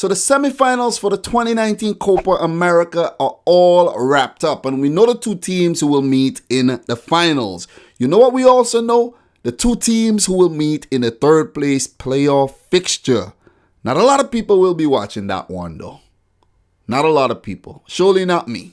So the semifinals for the 2019 Copa America are all wrapped up, and we know the two teams who will meet in the finals. You know what we also know? The two teams who will meet in the third place playoff fixture. Not a lot of people will be watching that one though. Not a lot of people. Surely not me.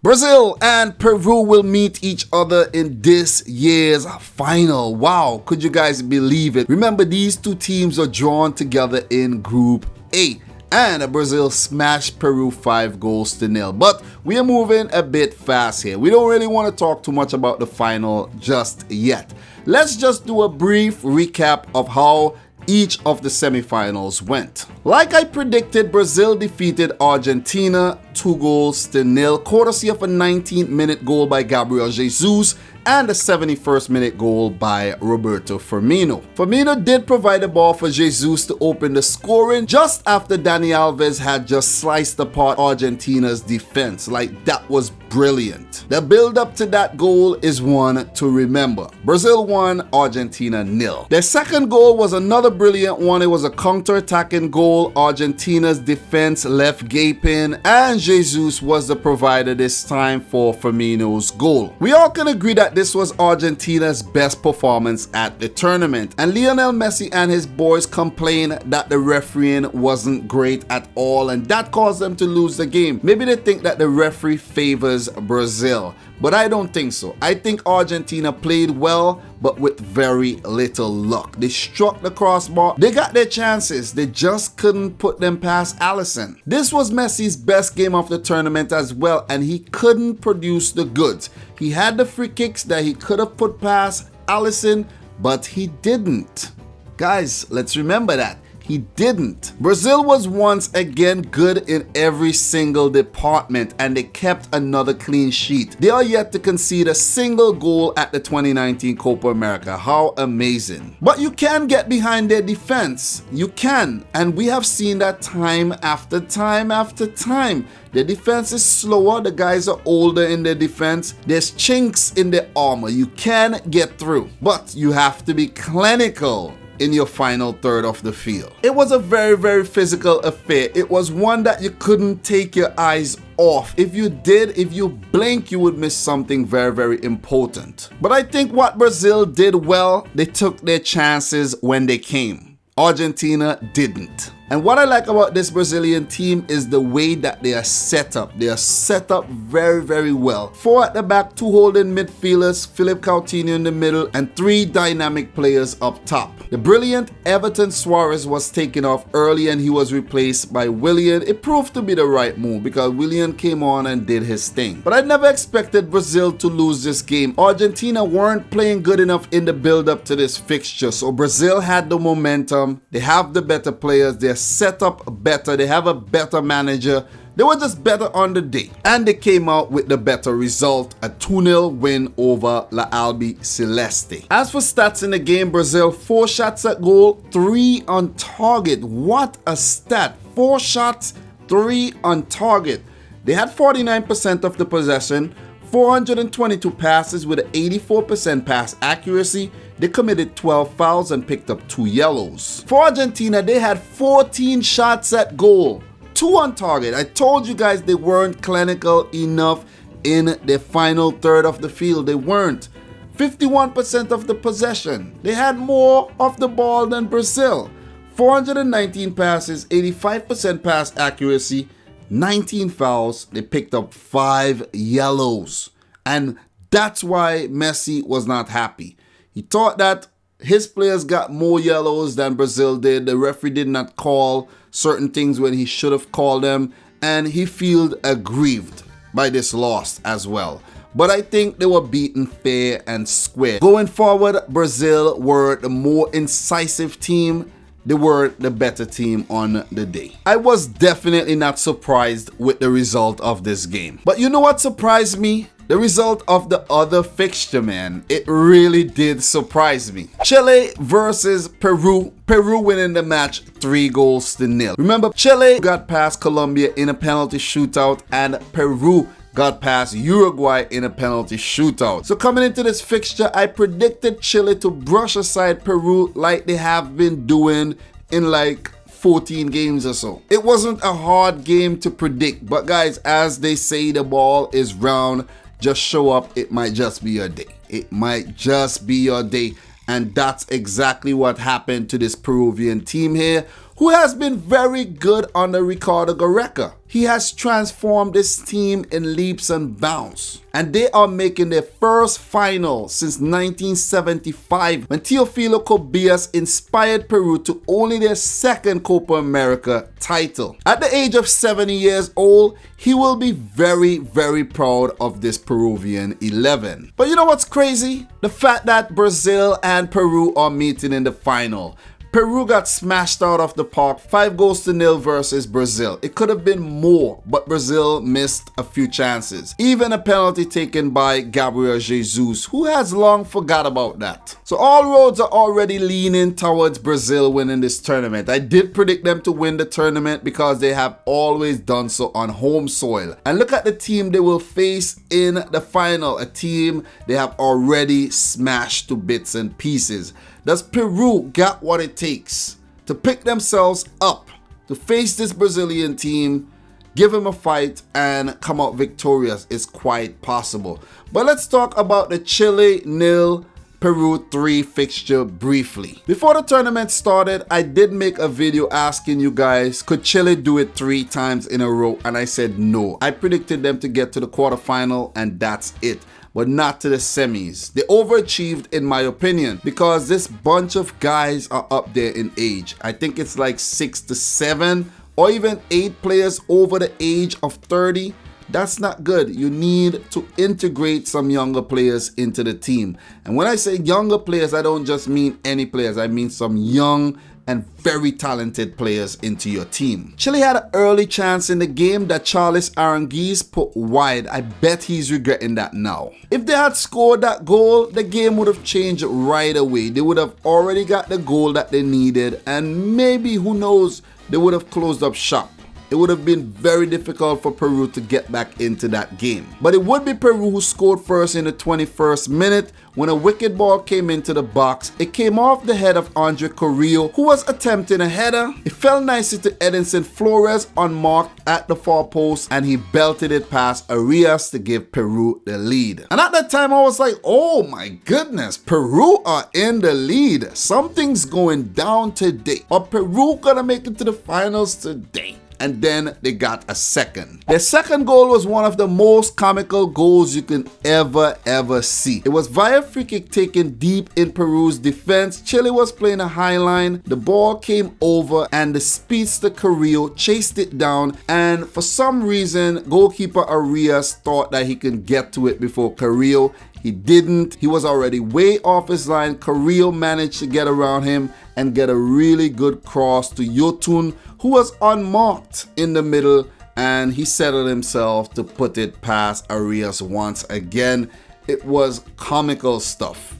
Brazil and Peru will meet each other in this year's final. Wow, could you guys believe it? Remember, these two teams are drawn together in Group A. And Brazil smashed Peru 5-0. But we are moving a bit fast here. We don't really want to talk too much about the final just yet. Let's just do a brief recap of how each of the semifinals went. Like I predicted, Brazil defeated Argentina 2-0, courtesy of a 19th-minute goal by Gabriel Jesus and a 71st minute goal by Roberto Firmino. Firmino did provide the ball for Jesus to open the scoring just after Dani Alves had just sliced apart Argentina's defense. Like, that was brilliant. The build up to that goal is one to remember. Brazil 1, Argentina 0. Their second goal was another brilliant one. It was a counter-attacking goal. Argentina's defense left gaping, and Jesus was the provider this time for Firmino's goal. We all can agree that this was Argentina's best performance at the tournament, and Lionel Messi and his boys complained that the refereeing wasn't great at all, and that caused them to lose the game. Maybe they think that the referee favors Brazil, but I don't think so. I think Argentina played well, but with very little luck. They struck the crossbar, they got their chances, they just couldn't put them past Alisson. This was Messi's best game of the tournament as well, and he couldn't produce the goods. He had the free kicks that he could have put past Alisson, but he didn't. Guys, let's remember that. He didn't. Brazil was once again good in every single department, and they kept another clean sheet. They are yet to concede a single goal at the 2019 Copa America. How amazing. But you can get behind their defense. You can. And we have seen that time after time after time. The defense is slower. The guys are older in their defense. There's chinks in their armor. You can get through. But you have to be clinical in your final third of the field. It was a very, very physical affair. It was one that you couldn't take your eyes off. If you did, if you blink, you would miss something very, very important. But I think what Brazil did well, they took their chances when they came. Argentina didn't. And what I like about this Brazilian team is the way that they are set up. They are set up very, very well. 4 at the back, 2 holding midfielders, Philip Coutinho in the middle, and 3 dynamic players up top. The brilliant Everton Suarez was taken off early and he was replaced by Willian. It proved to be the right move because Willian came on and did his thing. But I never expected Brazil to lose this game. Argentina weren't playing good enough in the build-up to this fixture. So Brazil had the momentum. They have the better players. They're set up better. They have a better manager. They were just better on the day, and they came out with the better result, a 2-0 win over La Albi Celeste. As for stats in the game, Brazil 4 shots at goal, 3 on target. What a stat. 4 shots, 3 on target. They had 49% of the possession, 422 passes with an 84% pass accuracy. They committed 12 fouls and picked up 2 yellows. For Argentina, they had 14 shots at goal, 2 on target. I told you guys they weren't clinical enough in the final third of the field. They weren't. 51% of the possession. They had more of the ball than Brazil. 419 passes, 85% pass accuracy, 19 fouls. They picked up 5 yellows. And that's why Messi was not happy. He thought that his players got more yellows than Brazil did. The referee did not call certain things when he should have called them, and he felt aggrieved by this loss as well. But I think they were beaten fair and square. Going forward, Brazil were the more incisive team. They were the better team on the day. I was definitely not surprised with the result of this game. But you know what surprised me? The result of the other fixture, man. It really did surprise me. Chile versus Peru. Peru winning the match 3-0. Remember, Chile got past Colombia in a penalty shootout, and Peru got past Uruguay in a penalty shootout. So coming into this fixture, I predicted Chile to brush aside Peru like they have been doing in like 14 games or so. It wasn't a hard game to predict, but guys, as they say, the ball is round. Just show up. It might just be your day. It might just be your day. And that's exactly what happened to this Peruvian team here, who has been very good under Ricardo Gareca. He has transformed this team in leaps and bounds. And they are making their first final since 1975, when Teofilo Cobias inspired Peru to only their second Copa America title. At the age of 70 years old, he will be very, very proud of this Peruvian 11. But you know what's crazy? The fact that Brazil and Peru are meeting in the final. Peru got smashed out of the park 5-0 versus Brazil. It could have been more, but Brazil missed a few chances. Even a penalty taken by Gabriel Jesus, who has long forgot about that. So all roads are already leaning towards Brazil winning this tournament. I did predict them to win the tournament because they have always done so on home soil. And look at the team they will face in the final, a team they have already smashed to bits and pieces. Does Peru got what it takes to pick themselves up, to face this Brazilian team, give him a fight, and come out victorious? It's quite possible. But let's talk about the Chile 0, Peru 3 fixture briefly. Before the tournament started, I did make a video asking you guys, could Chile do it 3 times in a row? And I said no. I predicted them to get to the quarterfinal, and that's it. But not to the semis. They overachieved in my opinion, because this bunch of guys are up there in age. I think it's like 6 to 7 or even 8 players over the age of 30. That's not good. You need to integrate some younger players into the team. And when I say younger players, I don't just mean any players. I mean some young and very talented players into your team. Chile had an early chance in the game that Charles Aranguiz put wide. I bet he's regretting that now. If they had scored that goal, the game would have changed right away. They would have already got the goal that they needed, and maybe, who knows, they would have closed up shop. It would have been very difficult for Peru to get back into that game. But it would be Peru who scored first in the 21st minute when a wicked ball came into the box. It came off the head of Andre Carrillo, who was attempting a header. It fell nicely to Edinson Flores unmarked at the far post, and he belted it past Arias to give Peru the lead. And at that time I was like, oh my goodness, Peru are in the lead. Something's going down today. Are Peru gonna make it to the finals today? And then they got a second. Their second goal was one of the most comical goals you can ever see. It was via free kick taken deep in Peru's defense. Chile was playing a high line. The ball came over and the speedster Carrillo chased it down, and for some reason goalkeeper Arias thought that he could get to it before Carrillo. He didn't. He was already way off his line. Carrillo managed to get around him and get a really good cross to Yotun, who was unmarked in the middle, and he settled himself to put it past Arias once again. It was comical stuff.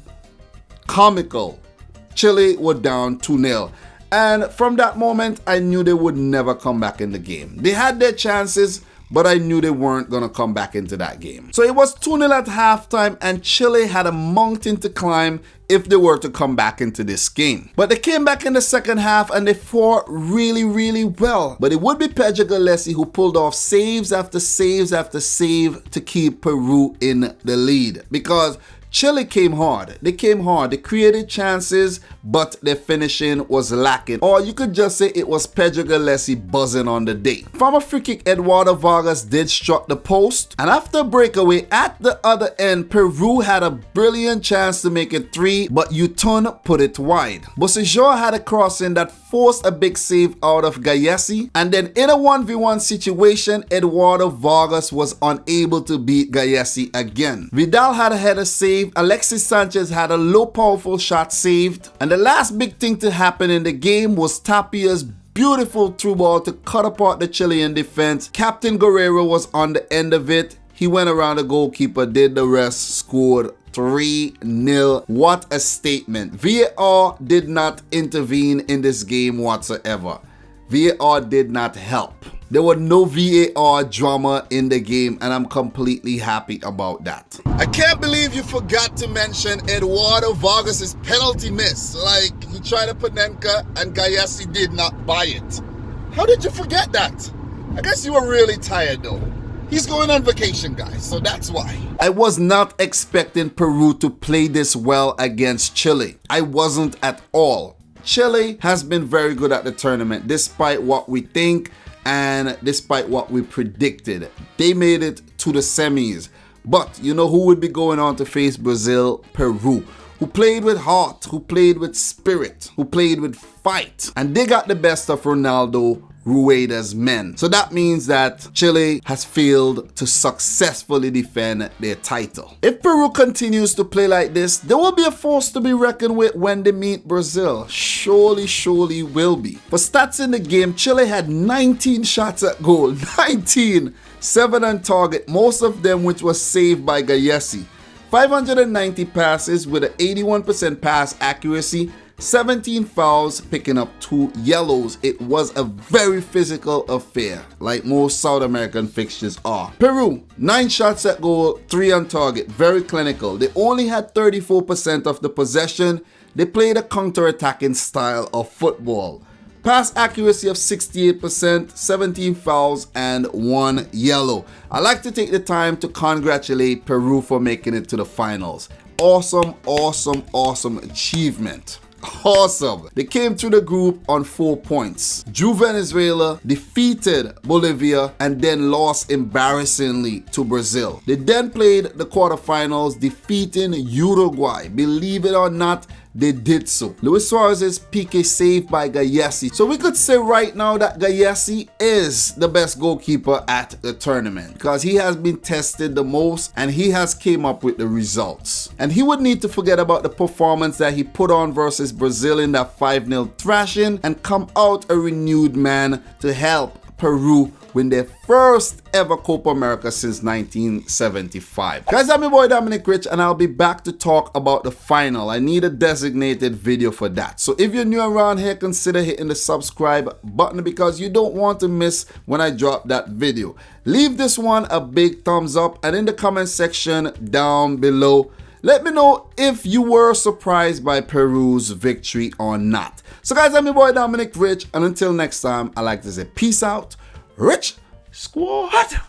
Comical. Chile were down 2-0. And from that moment, I knew they would never come back in the game. They had their chances, but I knew they weren't going to come back into that game. So it was 2-0 at halftime, and Chile had a mountain to climb if they were to come back into this game. But they came back in the second half and they fought really well. But it would be Pedro Gallesi who pulled off saves after saves after save to keep Peru in the lead, because Chile came hard. They came hard. They created chances, but their finishing was lacking. Or you could just say it was Pedro Gallesi buzzing on the day. From a free kick, Eduardo Vargas did struck the post. And after a breakaway at the other end, Peru had a brilliant chance to make it 3, but Yotun put it wide. Bocejor had a crossing that forced a big save out of Gallesi. And then in a 1v1 situation, Eduardo Vargas was unable to beat Gallesi again. Vidal had a header save. Alexis Sanchez had a low powerful shot saved. And the last big thing to happen in the game was Tapia's beautiful through ball to cut apart the Chilean defense. Captain Guerrero was on the end of it. He went around the goalkeeper, did the rest, scored 3-0. What a statement. VAR did not intervene in this game whatsoever. VAR did not help. There were no VAR drama in the game, and I'm completely happy about that. I can't believe you forgot to mention Eduardo Vargas' penalty miss. Like, he tried to Panenka and Gayesi did not buy it. How did you forget that? I guess you were really tired though. He's going on vacation, guys, so that's why. I was not expecting Peru to play this well against Chile. I wasn't at all. Chile has been very good at the tournament, despite what we think and despite what we predicted. They made it to the semis. But you know who would be going on to face Brazil? Peru, who played with heart, who played with spirit, who played with fight. And they got the best of Ronaldo, Rueda's men. So that means that Chile has failed to successfully defend their title. If Peru continues to play like this, they will be a force to be reckoned with when they meet Brazil. Surely will be. For stats in the game, Chile had 19 shots at goal. 19! 7 on target, most of them which was saved by Gayesi. 590 passes with an 81% pass accuracy. 17 fouls, picking up 2 yellows. It was a very physical affair, like most South American fixtures are. Peru, 9 shots at goal, 3 on target, very clinical. They only had 34% of the possession. They played a counter-attacking style of football. Pass accuracy of 68%, 17 fouls, and 1 yellow. I like to take the time to congratulate Peru for making it to the finals. Awesome achievement. Awesome. They came through the group on 4 points. Drew Venezuela, defeated Bolivia, and then lost embarrassingly to Brazil. They then played the quarterfinals, defeating Uruguay. Believe it or not, they did so. Luis Suarez's PK saved by Gayesi. So we could say right now that Gayesi is the best goalkeeper at the tournament because he has been tested the most and he has came up with the results. And he would need to forget about the performance that he put on versus Brazil in that 5-0 thrashing and come out a renewed man to help Peru win their first ever Copa America since 1975. Guys, I'm your boy Dominic Rich and I'll be back to talk about the final. I need a designated video for that. So if you're new around here, consider hitting the subscribe button because you don't want to miss when I drop that video. Leave this one a big thumbs up and in the comment section down below, let me know if you were surprised by Peru's victory or not. So guys, I'm your boy Dominic Rich and until next time, I like to say peace out. Rich Squad.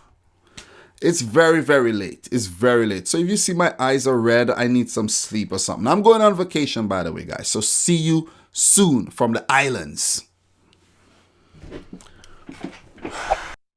It's very late. It's very late. So if you see my eyes are red, I need some sleep or something. I'm going on vacation, by the way, guys. So see you soon from the islands.